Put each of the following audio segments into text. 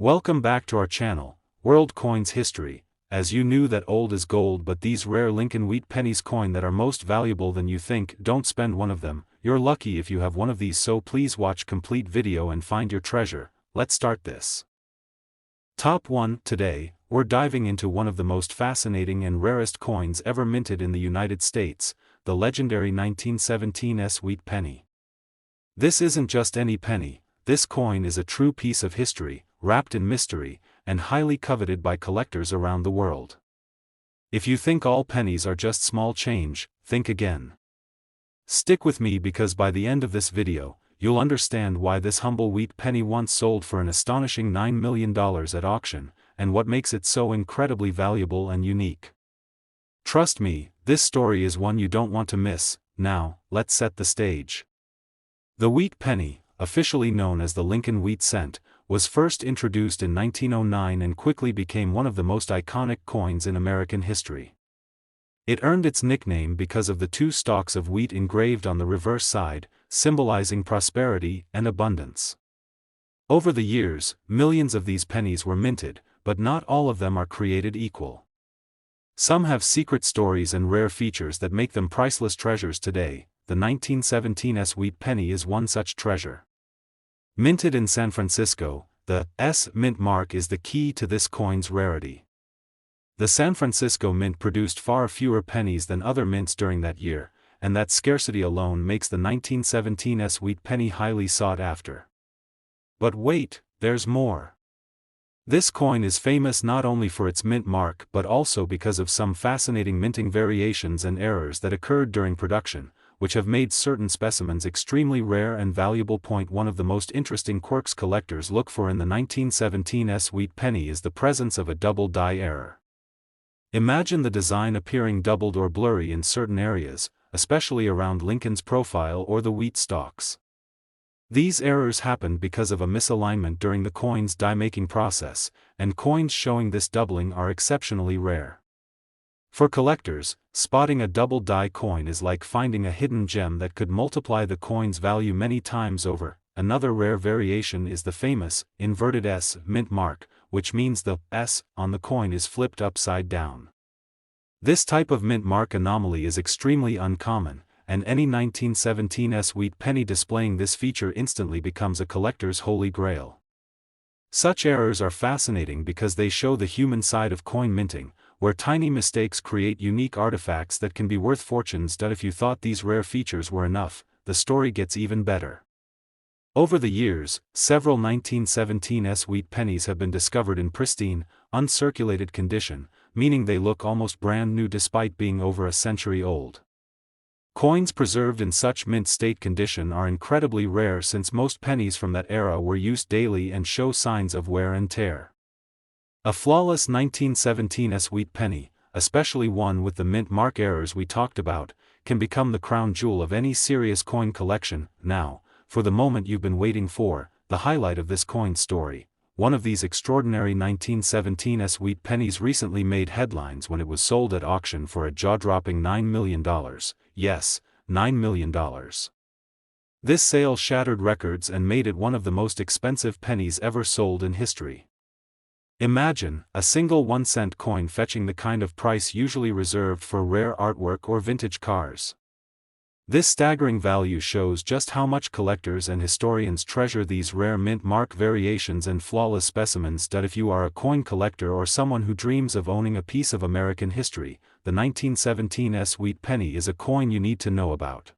Welcome back to our channel, World Coins History. As you knew that old is gold, but these rare Lincoln Wheat Pennies coin that are most valuable than you think, don't spend one of them. You're lucky if you have one of these, so please watch complete video and find your treasure. Let's start this. Top 1. Today, we're diving into one of the most fascinating and rarest coins ever minted in the United States, the legendary 1917 Wheat Penny. This isn't just any penny, this coin is a true piece of history, wrapped in mystery, and highly coveted by collectors around the world. If you think all pennies are just small change, think again. Stick with me because by the end of this video, you'll understand why this humble wheat penny once sold for an astonishing $9 million at auction, and what makes it so incredibly valuable and unique. Trust me, this story is one you don't want to miss. Now, let's set the stage. The wheat penny, officially known as the Lincoln Wheat Cent, was first introduced in 1909 and quickly became one of the most iconic coins in American history. It earned its nickname because of the two stalks of wheat engraved on the reverse side, symbolizing prosperity and abundance. Over the years, millions of these pennies were minted, but not all of them are created equal. Some have secret stories and rare features that make them priceless treasures today. The 1917 Wheat Penny is one such treasure. Minted in San Francisco, the S mint mark is the key to this coin's rarity. The San Francisco Mint produced far fewer pennies than other mints during that year, and that scarcity alone makes the 1917 Wheat Penny highly sought after. But wait, there's more. This coin is famous not only for its mint mark but also because of some fascinating minting variations and errors that occurred during production, which have made certain specimens extremely rare and valuable. One of the most interesting quirks collectors look for in the 1917 Wheat Penny is the presence of a double die error. Imagine the design appearing doubled or blurry in certain areas, especially around Lincoln's profile or the wheat stalks. These errors happened because of a misalignment during the coin's die-making process, and coins showing this doubling are exceptionally rare. For collectors, spotting a double die coin is like finding a hidden gem that could multiply the coin's value many times over. Another rare variation is the famous inverted S mint mark, which means the S on the coin is flipped upside down. This type of mint mark anomaly is extremely uncommon, and any 1917 wheat penny displaying this feature instantly becomes a collector's holy grail. Such errors are fascinating because they show the human side of coin minting, where tiny mistakes create unique artifacts that can be worth fortunes. If you thought these rare features were enough, the story gets even better. Over the years, several 1917 wheat pennies have been discovered in pristine, uncirculated condition, meaning they look almost brand new despite being over a century old. Coins preserved in such mint state condition are incredibly rare since most pennies from that era were used daily and show signs of wear and tear. A flawless 1917 wheat penny, especially one with the mint mark errors we talked about, can become the crown jewel of any serious coin collection. Now, for the moment you've been waiting for, the highlight of this coin story. One of these extraordinary 1917 wheat pennies recently made headlines when it was sold at auction for a jaw-dropping $9 million. Yes, $9 million. This sale shattered records and made it one of the most expensive pennies ever sold in history. Imagine a single 1-cent coin fetching the kind of price usually reserved for rare artwork or vintage cars. This staggering value shows just how much collectors and historians treasure these rare mint mark variations and flawless specimens. If you are a coin collector or someone who dreams of owning a piece of American history, the 1917 wheat penny is a coin you need to know about.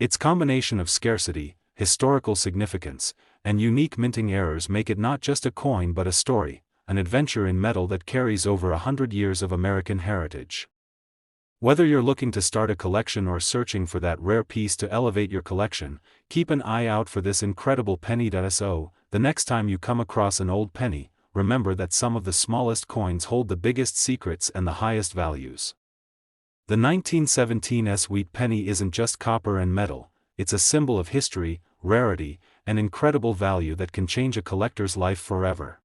Its combination of scarcity, historical significance, and unique minting errors make it not just a coin but a story, an adventure in metal that carries over 100 years of American heritage. Whether you're looking to start a collection or searching for that rare piece to elevate your collection, keep an eye out for this incredible penny. So, the next time you come across an old penny, remember that some of the smallest coins hold the biggest secrets and the highest values. The 1917 wheat penny isn't just copper and metal, it's a symbol of history, rarity, and incredible value that can change a collector's life forever.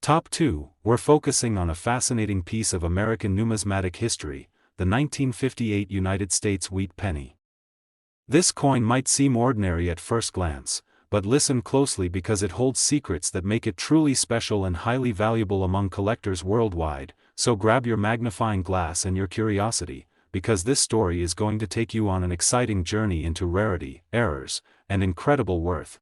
Top 2, we're focusing on a fascinating piece of American numismatic history, the 1958 United States Wheat Penny. This coin might seem ordinary at first glance, but listen closely because it holds secrets that make it truly special and highly valuable among collectors worldwide. So grab your magnifying glass and your curiosity, because this story is going to take you on an exciting journey into rarity, errors, and incredible worth.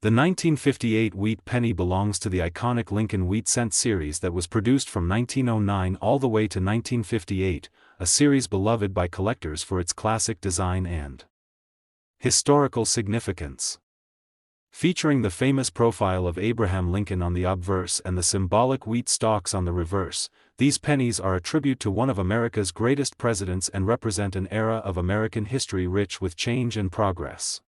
The 1958 Wheat Penny belongs to the iconic Lincoln Wheat Cent series that was produced from 1909 all the way to 1958, a series beloved by collectors for its classic design and historical significance. Featuring the famous profile of Abraham Lincoln on the obverse and the symbolic wheat stalks on the reverse, these pennies are a tribute to one of America's greatest presidents and represent an era of American history rich with change and progress.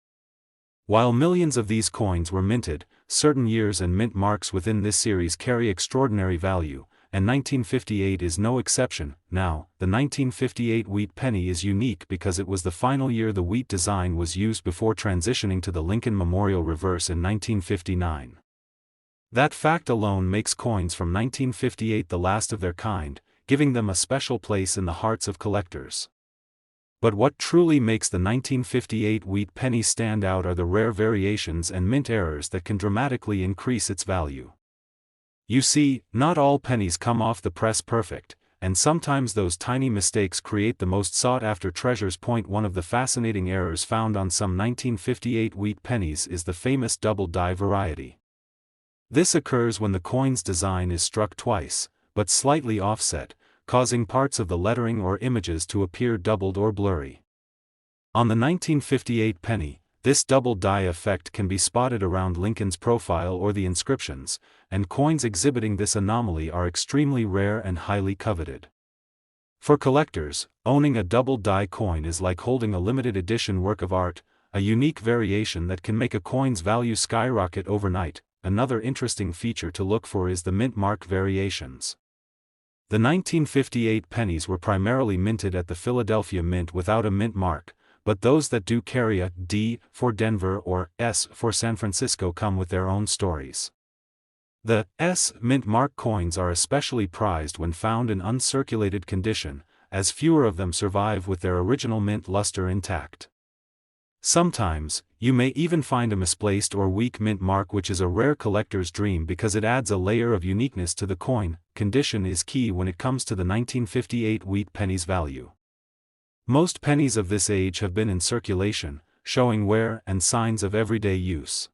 While millions of these coins were minted, certain years and mint marks within this series carry extraordinary value, and 1958 is no exception. Now, the 1958 Wheat Penny is unique because it was the final year the wheat design was used before transitioning to the Lincoln Memorial reverse in 1959. That fact alone makes coins from 1958 the last of their kind, giving them a special place in the hearts of collectors. But what truly makes the 1958 Wheat Penny stand out are the rare variations and mint errors that can dramatically increase its value. You see, not all pennies come off the press perfect, and sometimes those tiny mistakes create the most sought-after treasures. One of the fascinating errors found on some 1958 wheat pennies is the famous double die variety. This occurs when the coin's design is struck twice, but slightly offset, causing parts of the lettering or images to appear doubled or blurry. On the 1958 penny, this double die effect can be spotted around Lincoln's profile or the inscriptions, and coins exhibiting this anomaly are extremely rare and highly coveted. For collectors, owning a double die coin is like holding a limited edition work of art, a unique variation that can make a coin's value skyrocket overnight. Another interesting feature to look for is the mint mark variations. The 1958 pennies were primarily minted at the Philadelphia Mint without a mint mark, but those that do carry a D for Denver or S for San Francisco come with their own stories. The S mint mark coins are especially prized when found in uncirculated condition, as fewer of them survive with their original mint luster intact. Sometimes, you may even find a misplaced or weak mint mark, which is a rare collector's dream because it adds a layer of uniqueness to the coin. Condition is key when it comes to the 1958 wheat penny's value. Most pennies of this age have been in circulation, showing wear and signs of everyday use.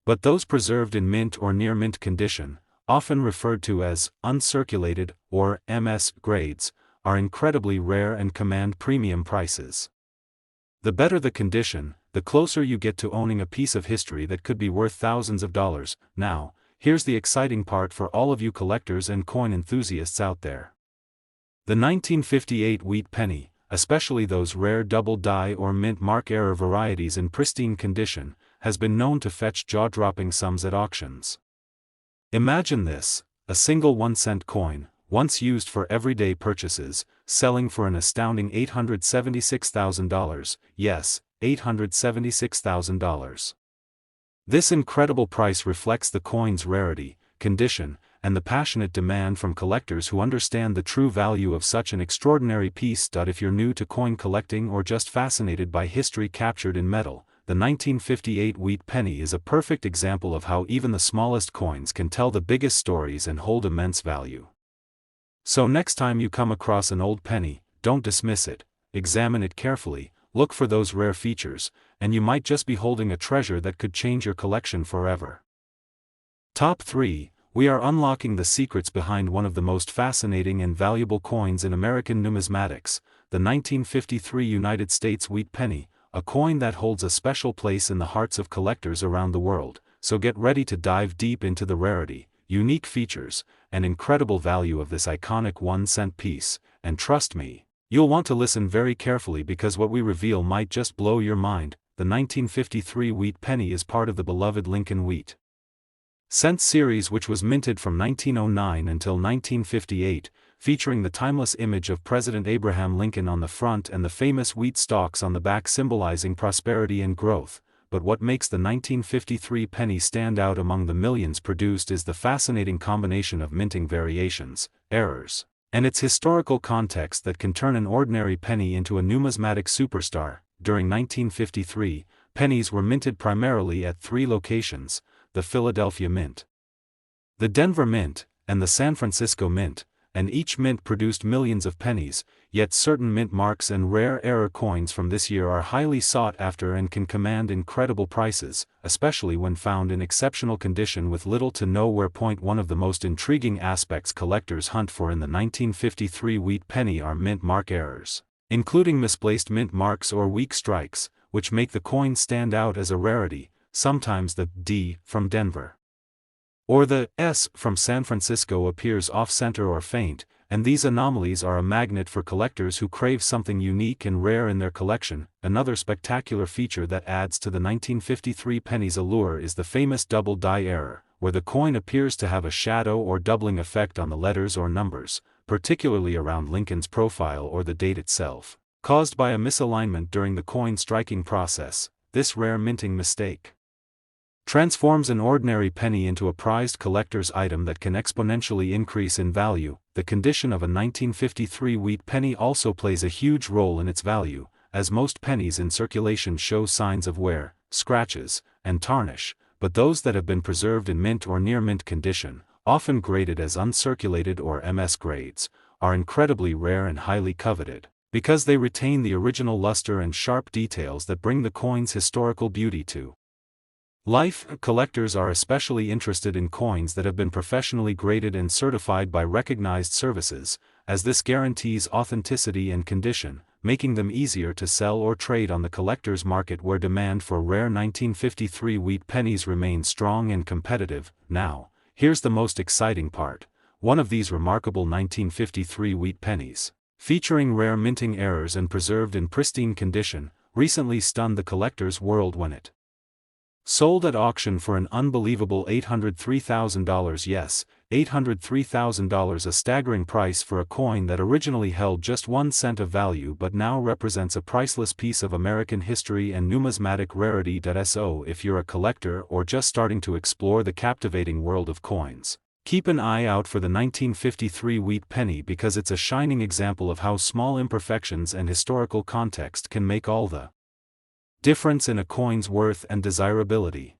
But those preserved in mint or near mint condition, often referred to as uncirculated or MS grades, are incredibly rare and command premium prices. The better the condition, the closer you get to owning a piece of history that could be worth thousands of dollars. Now, here's the exciting part for all of you collectors and coin enthusiasts out there. The 1958 wheat penny, especially those rare double die or mint mark error varieties in pristine condition, has been known to fetch jaw-dropping sums at auctions. Imagine this: a single 1-cent coin, once used for everyday purchases, selling for an astounding $876,000, yes, $876,000. This incredible price reflects the coin's rarity, condition, and the passionate demand from collectors who understand the true value of such an extraordinary piece. If you're new to coin collecting or just fascinated by history captured in metal, the 1958 wheat penny is a perfect example of how even the smallest coins can tell the biggest stories and hold immense value. So next time you come across an old penny, don't dismiss it, examine it carefully, look for those rare features, and you might just be holding a treasure that could change your collection forever. Top 3. We are unlocking the secrets behind one of the most fascinating and valuable coins in American numismatics, the 1953 United States wheat penny, a coin that holds a special place in the hearts of collectors around the world. So get ready to dive deep into the rarity, unique features, and incredible value of this iconic 1-cent piece, and trust me, you'll want to listen very carefully because what we reveal might just blow your mind. The 1953 wheat penny is part of the beloved Lincoln Wheat Cent series, which was minted from 1909 until 1958, featuring the timeless image of President Abraham Lincoln on the front and the famous wheat stalks on the back symbolizing prosperity and growth. But what makes the 1953 penny stand out among the millions produced is the fascinating combination of minting variations, errors, and its historical context that can turn an ordinary penny into a numismatic superstar. During 1953, pennies were minted primarily at three locations: the Philadelphia Mint, the Denver Mint, and the San Francisco Mint, and each mint produced millions of pennies, yet certain mint marks and rare error coins from this year are highly sought after and can command incredible prices, especially when found in exceptional condition with little to no wear. One of the most intriguing aspects collectors hunt for in the 1953 wheat penny are mint mark errors, including misplaced mint marks or weak strikes, which make the coin stand out as a rarity. Sometimes the D from Denver or the S from San Francisco appears off-center or faint, and these anomalies are a magnet for collectors who crave something unique and rare in their collection. Another spectacular feature that adds to the 1953 penny's allure is the famous double die error, where the coin appears to have a shadow or doubling effect on the letters or numbers, particularly around Lincoln's profile or the date itself, caused by a misalignment during the coin striking process. This rare minting mistake transforms an ordinary penny into a prized collector's item that can exponentially increase in value. The condition of a 1953 wheat penny also plays a huge role in its value, as most pennies in circulation show signs of wear, scratches, and tarnish, but those that have been preserved in mint or near mint condition, often graded as uncirculated or MS grades, are incredibly rare and highly coveted, because they retain the original luster and sharp details that bring the coin's historical beauty to life. Collectors are especially interested in coins that have been professionally graded and certified by recognized services, as this guarantees authenticity and condition, making them easier to sell or trade on the collector's market, where demand for rare 1953 wheat pennies remains strong and competitive. Now, here's the most exciting part. One of these remarkable 1953 wheat pennies, featuring rare minting errors and preserved in pristine condition, recently stunned the collector's world when it sold at auction for an unbelievable $803,000. Yes, $803,000, a staggering price for a coin that originally held just 1 cent of value but now represents a priceless piece of American history and numismatic rarity. So if you're a collector or just starting to explore the captivating world of coins, keep an eye out for the 1953 wheat penny, because it's a shining example of how small imperfections and historical context can make all the difference in a coin's worth and desirability.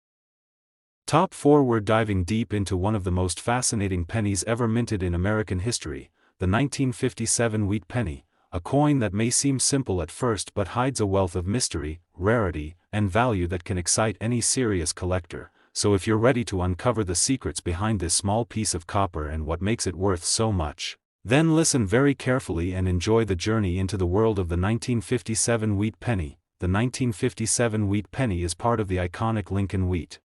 Top 4. We're diving deep into one of the most fascinating pennies ever minted in American history, the 1957 wheat penny, a coin that may seem simple at first but hides a wealth of mystery, rarity, and value that can excite any serious collector. So if you're ready to uncover the secrets behind this small piece of copper and what makes it worth so much, then listen very carefully and enjoy the journey into the world of the 1957 wheat penny. The 1957 wheat penny is part of the iconic Lincoln Wheat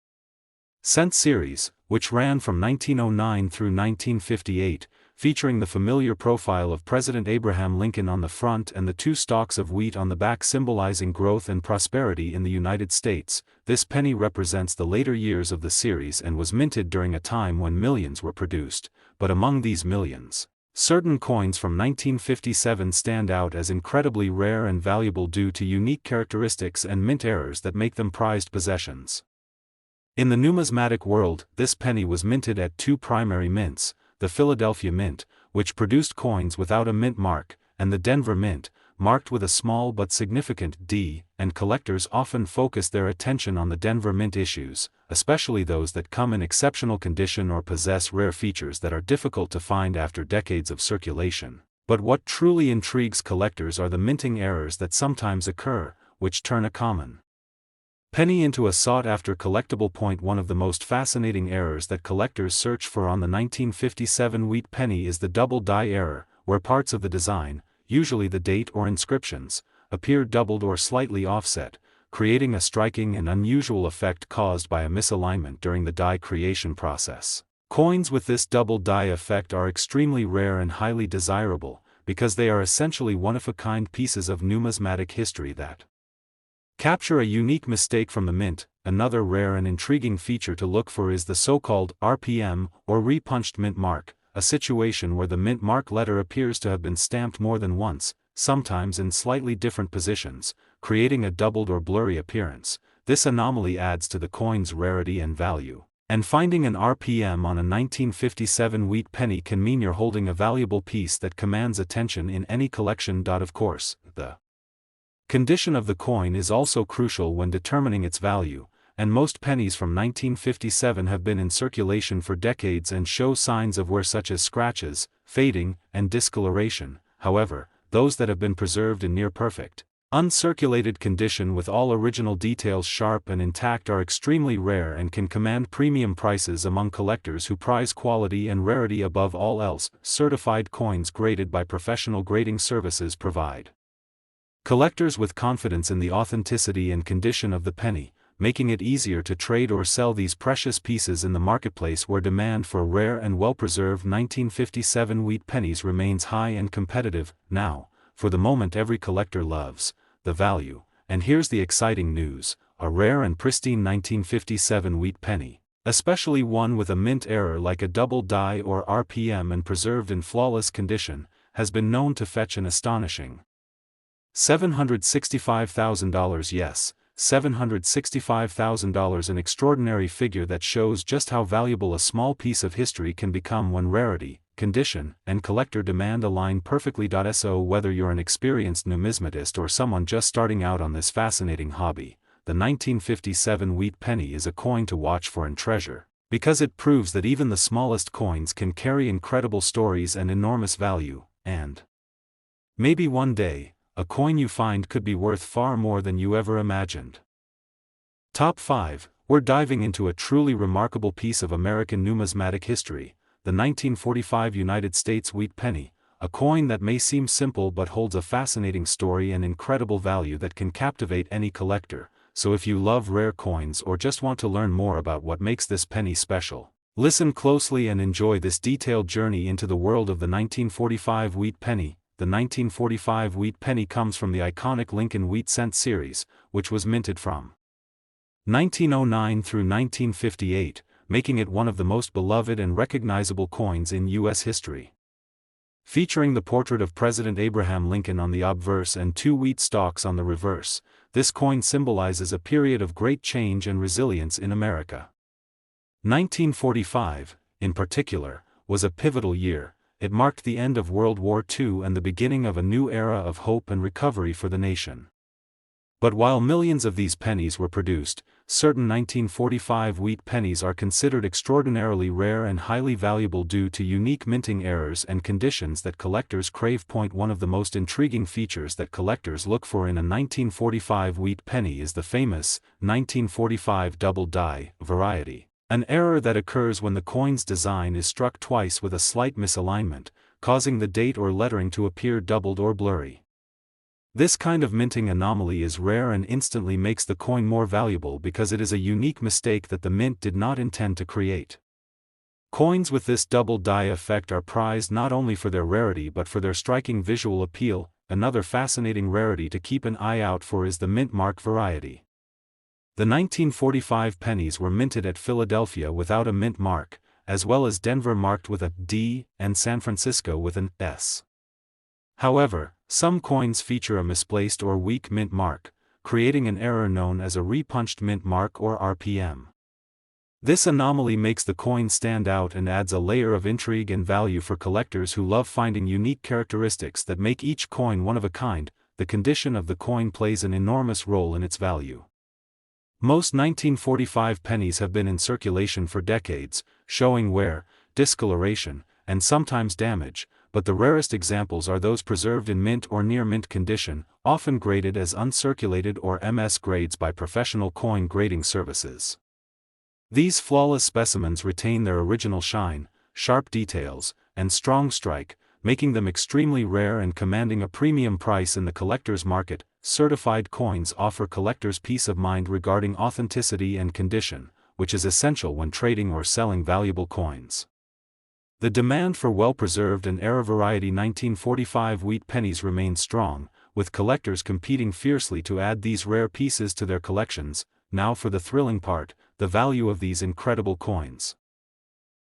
Cent series, which ran from 1909 through 1958, featuring the familiar profile of President Abraham Lincoln on the front and the 2 stalks of wheat on the back, symbolizing growth and prosperity in the United States. This penny represents the later years of the series and was minted during a time when millions were produced, but among these millions, certain coins from 1957 stand out as incredibly rare and valuable due to unique characteristics and mint errors that make them prized possessions. In the numismatic world, this penny was minted at 2 primary mints, the Philadelphia Mint, which produced coins without a mint mark, and the Denver Mint, marked with a small but significant D, and collectors often focus their attention on the Denver Mint issues, especially those that come in exceptional condition or possess rare features that are difficult to find after decades of circulation. But what truly intrigues collectors are the minting errors that sometimes occur, which turn a common penny into a sought-after collectible. One of the most fascinating errors that collectors search for on the 1957 wheat penny is the double die error, where parts of the design, usually the date or inscriptions, appear doubled or slightly offset, creating a striking and unusual effect caused by a misalignment during the die creation process. Coins with this double die effect are extremely rare and highly desirable, because they are essentially one-of-a-kind pieces of numismatic history that capture a unique mistake from the mint. Another rare and intriguing feature to look for is the so-called RPM, or repunched mint mark, a situation where the mint mark letter appears to have been stamped more than once, sometimes in slightly different positions, creating a doubled or blurry appearance. This anomaly adds to the coin's rarity and value, and finding an RPM on a 1957 wheat penny can mean you're holding a valuable piece that commands attention in any collection. Of course, the Condition of the coin is also crucial when determining its value, and most pennies from 1957 have been in circulation for decades and show signs of wear such as scratches, fading, and discoloration. However, those that have been preserved in near-perfect, uncirculated condition with all original details sharp and intact are extremely rare and can command premium prices among collectors who prize quality and rarity above all else. Certified coins graded by professional grading services provide collectors with confidence in the authenticity and condition of the penny, making it easier to trade or sell these precious pieces in the marketplace where demand for rare and well-preserved 1957 wheat pennies remains high and competitive. Now, for the moment every collector loves, the value, and here's the exciting news: a rare and pristine 1957 wheat penny, especially one with a mint error like a double die or RPM and preserved in flawless condition, has been known to fetch an astonishing $765,000. Yes, $765,000, an extraordinary figure that shows just how valuable a small piece of history can become when rarity, condition, and collector demand align perfectly. So whether you're an experienced numismatist or someone just starting out on this fascinating hobby, the 1957 wheat penny is a coin to watch for and treasure, because it proves that even the smallest coins can carry incredible stories and enormous value, and maybe one day, a coin you find could be worth far more than you ever imagined. Top 5. We're diving into a truly remarkable piece of American numismatic history, the 1945 United States wheat penny, a coin that may seem simple but holds a fascinating story and incredible value that can captivate any collector. So if you love rare coins or just want to learn more about what makes this penny special, listen closely and enjoy this detailed journey into the world of the 1945 wheat penny. The 1945 wheat penny comes from the iconic Lincoln Wheat Cent series, which was minted from 1909 through 1958, making it one of the most beloved and recognizable coins in U.S. history. Featuring the portrait of President Abraham Lincoln on the obverse and 2 wheat stalks on the reverse, this coin symbolizes a period of great change and resilience in America. 1945, in particular, was a pivotal year. It marked the end of World War II and the beginning of a new era of hope and recovery for the nation. But while millions of these pennies were produced, certain 1945 wheat pennies are considered extraordinarily rare and highly valuable due to unique minting errors and conditions that collectors crave. One of the most intriguing features that collectors look for in a 1945 wheat penny is the famous 1945 double die variety, an error that occurs when the coin's design is struck twice with a slight misalignment, causing the date or lettering to appear doubled or blurry. This kind of minting anomaly is rare and instantly makes the coin more valuable because it is a unique mistake that the mint did not intend to create. Coins with this double die effect are prized not only for their rarity but for their striking visual appeal. Another fascinating rarity to keep an eye out for is the mint mark variety. The 1945 pennies were minted at Philadelphia without a mint mark, as well as Denver marked with a D and San Francisco with an S. However, some coins feature a misplaced or weak mint mark, creating an error known as a repunched mint mark or RPM. This anomaly makes the coin stand out and adds a layer of intrigue and value for collectors who love finding unique characteristics that make each coin one of a kind. The condition of the coin plays an enormous role in its value. Most 1945 pennies have been in circulation for decades, showing wear, discoloration, and sometimes damage, but the rarest examples are those preserved in mint or near-mint condition, often graded as uncirculated or MS grades by professional coin grading services. These flawless specimens retain their original shine, sharp details, and strong strike, making them extremely rare and commanding a premium price in the collector's market. Certified coins offer collectors peace of mind regarding authenticity and condition, which is essential when trading or selling valuable coins. The demand for well-preserved and era variety 1945 wheat pennies remains strong, with collectors competing fiercely to add these rare pieces to their collections. Now for the thrilling part, the value of these incredible coins.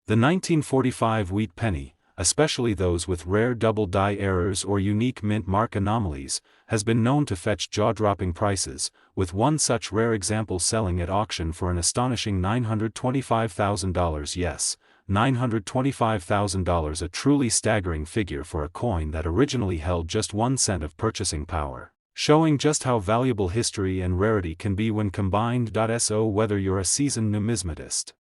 The 1945 wheat penny, especially those with rare double die errors or unique mint mark anomalies, has been known to fetch jaw-dropping prices, with one such rare example selling at auction for an astonishing $925,000. Yes, $925,000, a truly staggering figure for a coin that originally held just 1 cent of purchasing power. showing just how valuable history and rarity can be when combined. So whether you're a seasoned numismatist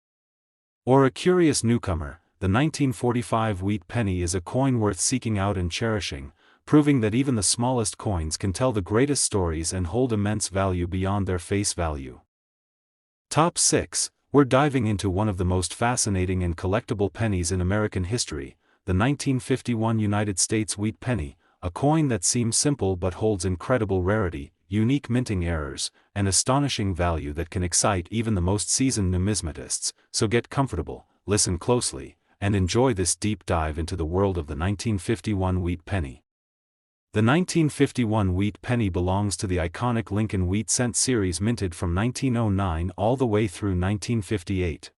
or a curious newcomer, the 1945 wheat penny is a coin worth seeking out and cherishing, proving that even the smallest coins can tell the greatest stories and hold immense value beyond their face value. Top 6. We're diving into one of the most fascinating and collectible pennies in American history, the 1951 United States wheat penny, a coin that seems simple but holds incredible rarity, unique minting errors, and astonishing value that can excite even the most seasoned numismatists. So get comfortable, listen closely, and enjoy this deep dive into the world of the 1951 wheat penny. The 1951 wheat penny belongs to the iconic Lincoln wheat cent series minted from 1909 all the way through 1958.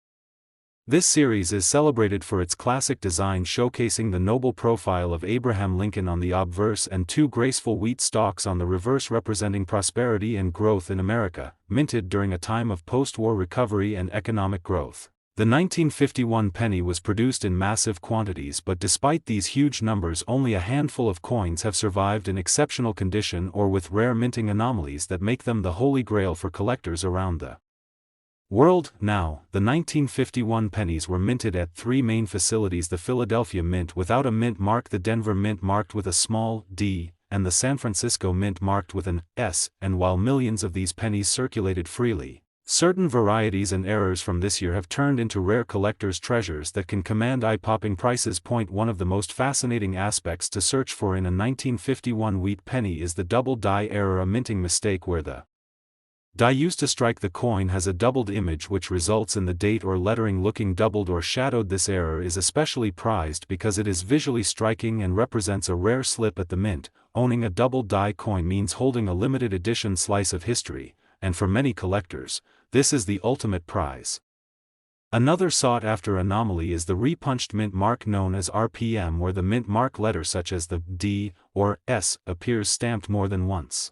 This series is celebrated for its classic design showcasing the noble profile of Abraham Lincoln on the obverse and two graceful wheat stalks on the reverse representing prosperity and growth in America, minted during a time of post-war recovery and economic growth. The 1951 penny was produced in massive quantities, but despite these huge numbers, only a handful of coins have survived in exceptional condition or with rare minting anomalies that make them the holy grail for collectors around the world. Now, the 1951 pennies were minted at three main facilities: the Philadelphia Mint without a mint mark, the Denver Mint marked with a small d, and the San Francisco Mint marked with an S. And while millions of these pennies circulated freely, certain varieties and errors from this year have turned into rare collector's treasures that can command eye-popping prices. One of the most fascinating aspects to search for in a 1951 wheat penny is the double die error, a minting mistake where the die used to strike the coin has a doubled image which results in the date or lettering looking doubled or shadowed. This error is especially prized because it is visually striking and represents a rare slip at the mint. Owning a double die coin means holding a limited edition slice of history, and for many collectors, this is the ultimate prize. Another sought-after anomaly is the repunched mint mark known as RPM, where the mint mark letter such as the D or S appears stamped more than once,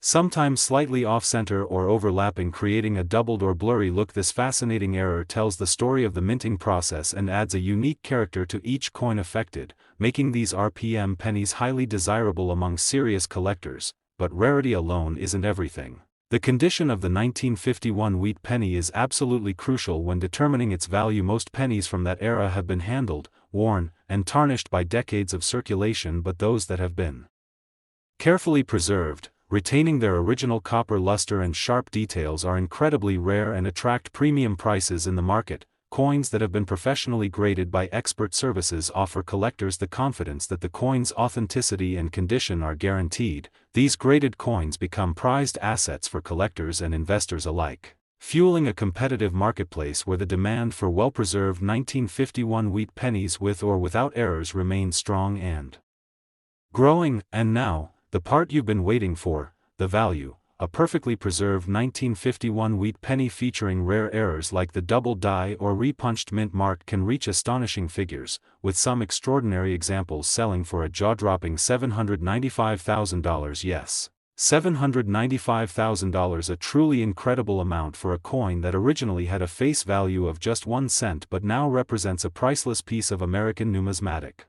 sometimes slightly off-center or overlapping, creating a doubled or blurry look. This fascinating error tells the story of the minting process and adds a unique character to each coin affected, making these RPM pennies highly desirable among serious collectors. But rarity alone isn't everything. The condition of the 1951 wheat penny is absolutely crucial when determining its value. Most pennies from that era have been handled, worn, and tarnished by decades of circulation, but those that have been carefully preserved, retaining their original copper luster and sharp details, are incredibly rare and attract premium prices in the market. Coins that have been professionally graded by expert services offer collectors the confidence that the coin's authenticity and condition are guaranteed. These graded coins become prized assets for collectors and investors alike, fueling a competitive marketplace where the demand for well-preserved 1951 wheat pennies with or without errors remains strong and growing. And now, the part you've been waiting for, the value. A perfectly preserved 1951 wheat penny featuring rare errors like the double die or repunched mint mark can reach astonishing figures, with some extraordinary examples selling for a jaw-dropping $795,000. Yes, $795,000, a truly incredible amount for a coin that originally had a face value of just 1 cent but now represents a priceless piece of American numismatic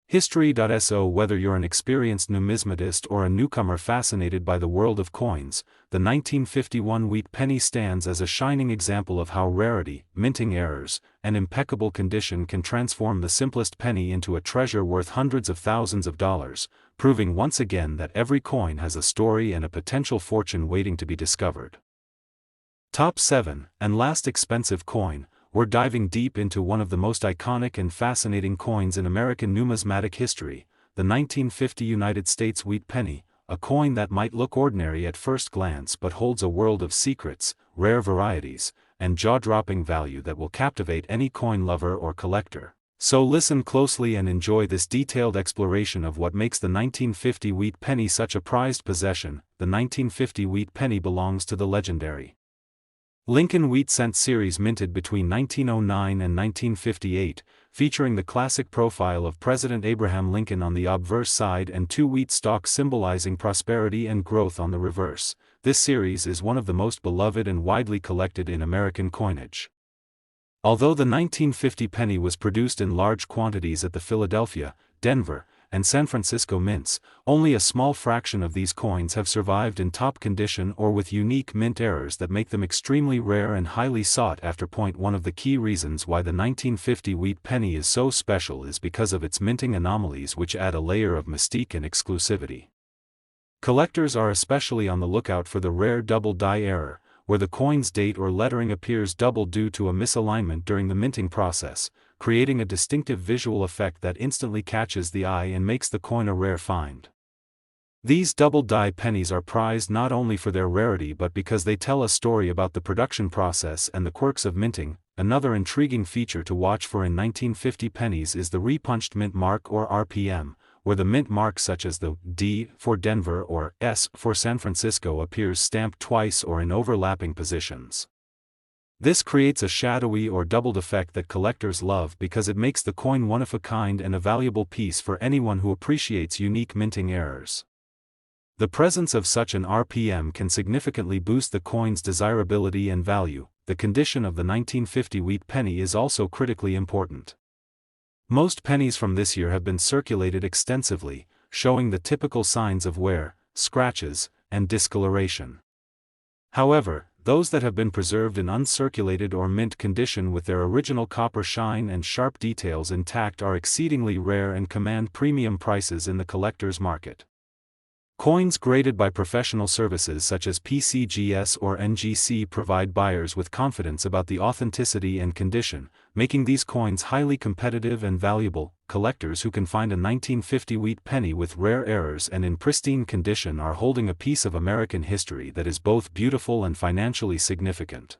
history. So whether you're an experienced numismatist or a newcomer fascinated by the world of coins, the 1951 wheat penny stands as a shining example of how rarity, minting errors, and impeccable condition can transform the simplest penny into a treasure worth hundreds of thousands of dollars, proving once again that every coin has a story and a potential fortune waiting to be discovered. Top 7, and last expensive coin. We're diving deep into one of the most iconic and fascinating coins in American numismatic history, the 1950 United States wheat penny, a coin that might look ordinary at first glance but holds a world of secrets, rare varieties, and jaw-dropping value that will captivate any coin lover or collector. So listen closely and enjoy this detailed exploration of what makes the 1950 wheat penny such a prized possession. The 1950 wheat penny belongs to the legendary Lincoln wheat cent series minted between 1909 and 1958, featuring the classic profile of President Abraham Lincoln on the obverse side and two wheat stalks symbolizing prosperity and growth on the reverse. This series is one of the most beloved and widely collected in American coinage. Although the 1950 penny was produced in large quantities at the Philadelphia, Denver, and San Francisco mints. Only a small fraction of these coins have survived in top condition or with unique mint errors that make them extremely rare and highly sought after. One of the key reasons why the 1950 wheat penny is so special is because of its minting anomalies, which add a layer of mystique and exclusivity. Collectors are especially on the lookout for the rare double die error, where the coin's date or lettering appears double due to a misalignment during the minting process, creating a distinctive visual effect that instantly catches the eye and makes the coin a rare find. These double die pennies are prized not only for their rarity but because they tell a story about the production process and the quirks of minting. Another intriguing feature to watch for in 1950 pennies is the repunched mint mark or RPM, where the mint mark such as the D for Denver or S for San Francisco appears stamped twice or in overlapping positions. This creates a shadowy or doubled effect that collectors love because it makes the coin one of a kind and a valuable piece for anyone who appreciates unique minting errors. The presence of such an RPM can significantly boost the coin's desirability and value. The condition of the 1950 wheat penny is also critically important. Most pennies from this year have been circulated extensively, showing the typical signs of wear, scratches, and discoloration. However, those that have been preserved in uncirculated or mint condition with their original copper shine and sharp details intact are exceedingly rare and command premium prices in the collector's market. Coins graded by professional services such as PCGS or NGC provide buyers with confidence about the authenticity and condition, making these coins highly competitive and valuable. Collectors who can find a 1950 wheat penny with rare errors and in pristine condition are holding a piece of American history that is both beautiful and financially significant.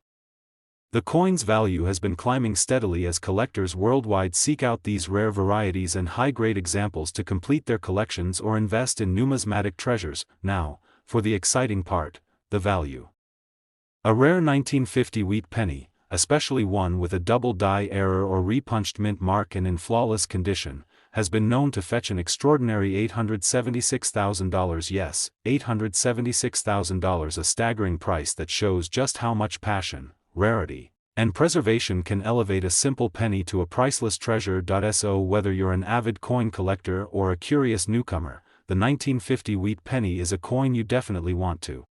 The coin's value has been climbing steadily as collectors worldwide seek out these rare varieties and high-grade examples to complete their collections or invest in numismatic treasures. Now, for the exciting part, the value. A rare 1950 wheat penny, especially one with a double die error or repunched mint mark and in flawless condition, has been known to fetch an extraordinary $876,000. Yes, $876,000, a staggering price that shows just how much passion, rarity, and preservation can elevate a simple penny to a priceless treasure. So whether you're an avid coin collector or a curious newcomer, the 1950 wheat penny is a coin you definitely want to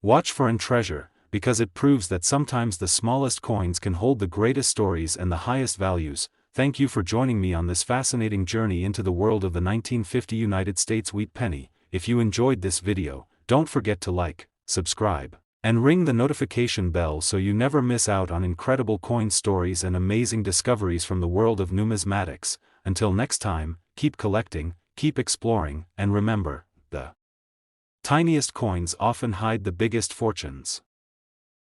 watch for and treasure, because it proves that sometimes the smallest coins can hold the greatest stories and the highest values. Thank you for joining me on this fascinating journey into the world of the 1950 United States wheat penny. If you enjoyed this video, don't forget to like, subscribe, and ring the notification bell so you never miss out on incredible coin stories and amazing discoveries from the world of numismatics. Until next time, keep collecting, keep exploring, and remember, the tiniest coins often hide the biggest fortunes.